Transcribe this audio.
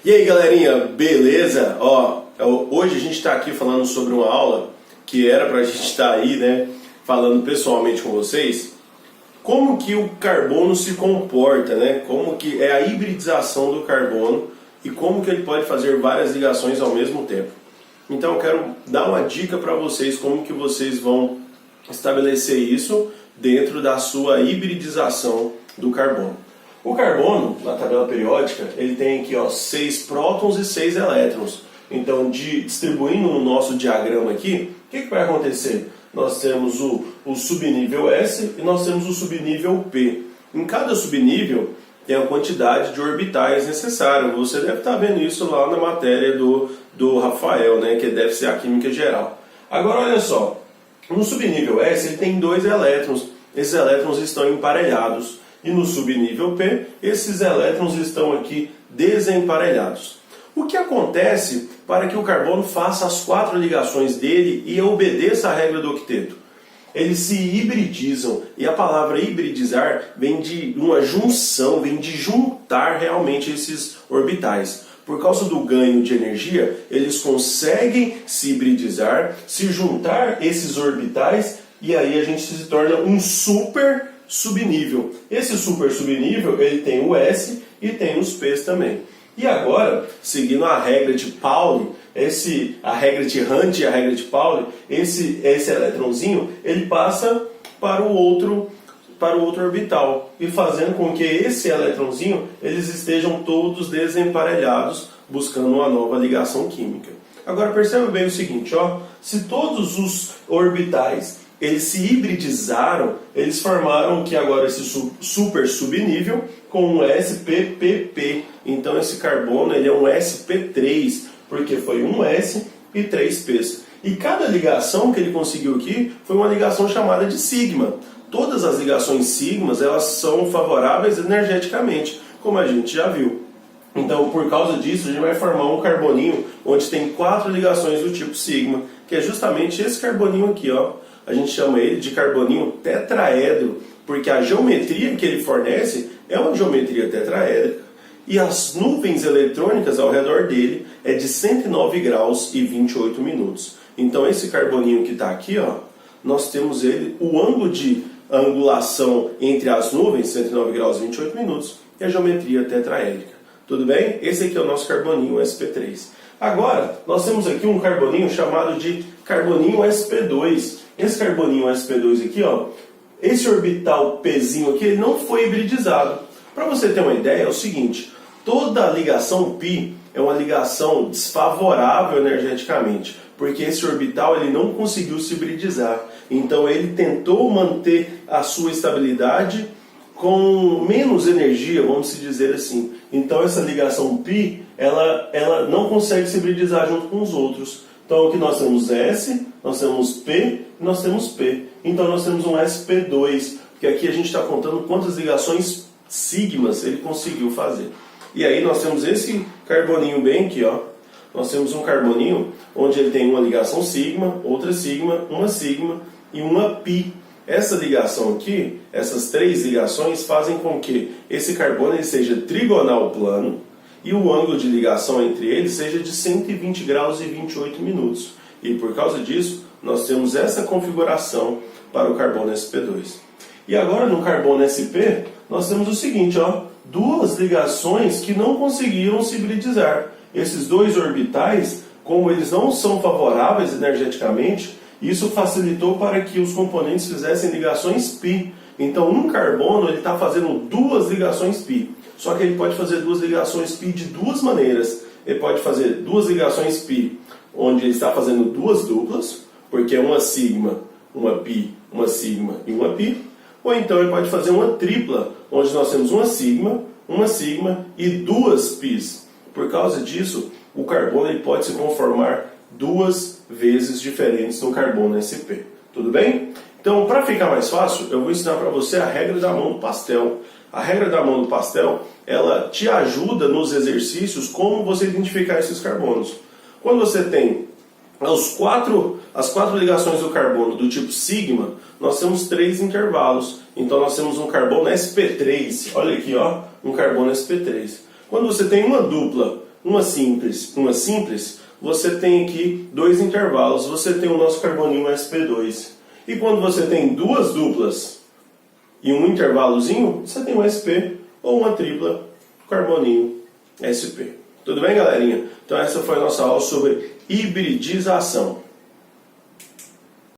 E aí galerinha, beleza? Hoje a gente está aqui falando sobre uma aula que era para a gente estar aí, né, falando pessoalmente com vocês, como que o carbono se comporta, né? Como que é a hibridização do carbono e como que ele pode fazer várias ligações ao mesmo tempo. Então eu quero dar uma dica para vocês como que vocês vão estabelecer isso dentro da sua hibridização do carbono. O carbono, na tabela periódica, ele tem aqui 6 prótons e 6 elétrons. Então, distribuindo no nosso diagrama aqui, o que vai acontecer? Nós temos o subnível S e nós temos o subnível P. Em cada subnível tem a quantidade de orbitais necessária. Você deve estar vendo isso lá na matéria do Rafael, né, que deve ser a química geral. Agora, olha só, no subnível S ele tem 2 elétrons. Esses elétrons estão emparelhados. E no subnível P, esses elétrons estão aqui desemparelhados. O que acontece para que o carbono faça as 4 ligações dele e obedeça a regra do octeto? Eles se hibridizam, e a palavra hibridizar vem de uma junção, vem de juntar realmente esses orbitais. Por causa do ganho de energia, eles conseguem se hibridizar, se juntar esses orbitais, e aí a gente se torna um super subnível. Esse super subnível ele tem o S e tem os P's também. E agora, seguindo a regra de Pauli, a regra de Hunt e a regra de Pauli, esse elétronzinho ele passa para o outro orbital e fazendo com que esse elétronzinho eles estejam todos desemparelhados, buscando uma nova ligação química. Agora perceba bem o seguinte, se todos os orbitais eles se hibridizaram, eles formaram que agora esse super subnível com um spp. Então esse carbono ele é um sp3, porque foi um S e 3 P's. E cada ligação que ele conseguiu aqui foi uma ligação chamada de sigma. Todas as ligações sigmas elas são favoráveis energeticamente, como a gente já viu. Então, por causa disso, a gente vai formar um carboninho onde tem 4 ligações do tipo sigma, que é justamente esse carboninho aqui, A gente chama ele de carboninho tetraedro, porque a geometria que ele fornece é uma geometria tetraédrica. E as nuvens eletrônicas ao redor dele é de 109 graus e 28 minutos. Então esse carboninho que está aqui, nós temos ele, o ângulo de angulação entre as nuvens, 109 graus e 28 minutos, e a geometria tetraédrica. Tudo bem? Esse aqui é o nosso carboninho sp3. Agora, nós temos aqui um carboninho chamado de carboninho sp2. Esse carboninho sp2 aqui, esse orbital Pzinho aqui, ele não foi hibridizado. Para você ter uma ideia, é o seguinte, toda ligação π é uma ligação desfavorável energeticamente, porque esse orbital ele não conseguiu se hibridizar. Então ele tentou manter a sua estabilidade com menos energia, vamos se dizer assim. Então essa ligação π, ela não consegue se hibridizar junto com os outros. Então aqui nós temos S, nós temos P e nós temos P. Então nós temos um sp2, porque aqui a gente está contando quantas ligações sigmas ele conseguiu fazer. E aí nós temos esse carboninho bem aqui, Nós temos um carboninho onde ele tem uma ligação sigma, outra sigma, uma sigma e uma π. Essa ligação aqui, essas 3 ligações fazem com que esse carbono ele seja trigonal plano e o ângulo de ligação entre eles seja de 120 graus e 28 minutos. E por causa disso, nós temos essa configuração para o carbono sp2. E agora no carbono sp, nós temos o seguinte, 2 ligações que não conseguiram se hibridizar. Esses 2 orbitais, como eles não são favoráveis energeticamente, isso facilitou para que os componentes fizessem ligações π. Então um carbono está fazendo 2 ligações π. Só que ele pode fazer 2 ligações π de 2 maneiras. Ele pode fazer 2 ligações π onde ele está fazendo 2 duplas, porque é uma sigma, uma π, uma sigma e uma π. Ou então ele pode fazer uma tripla, onde nós temos uma sigma e 2 π's. Por causa disso, o carbono ele pode se conformar 2 vezes diferentes no carbono sp. Tudo bem? Então, para ficar mais fácil, eu vou ensinar para você a regra da mão do pastel. A regra da mão do pastel, ela te ajuda nos exercícios como você identificar esses carbonos. Quando você tem as 4 ligações do carbono do tipo sigma, nós temos 3 intervalos. Então nós temos um carbono sp3. Olha aqui, um carbono sp3. Quando você tem uma dupla uma simples, você tem aqui dois intervalos, você tem o nosso carboninho sp2. E quando você tem duas duplas e um intervalozinho, você tem um sp ou uma tripla carboninho sp. Tudo bem, galerinha? Então essa foi a nossa aula sobre hibridização.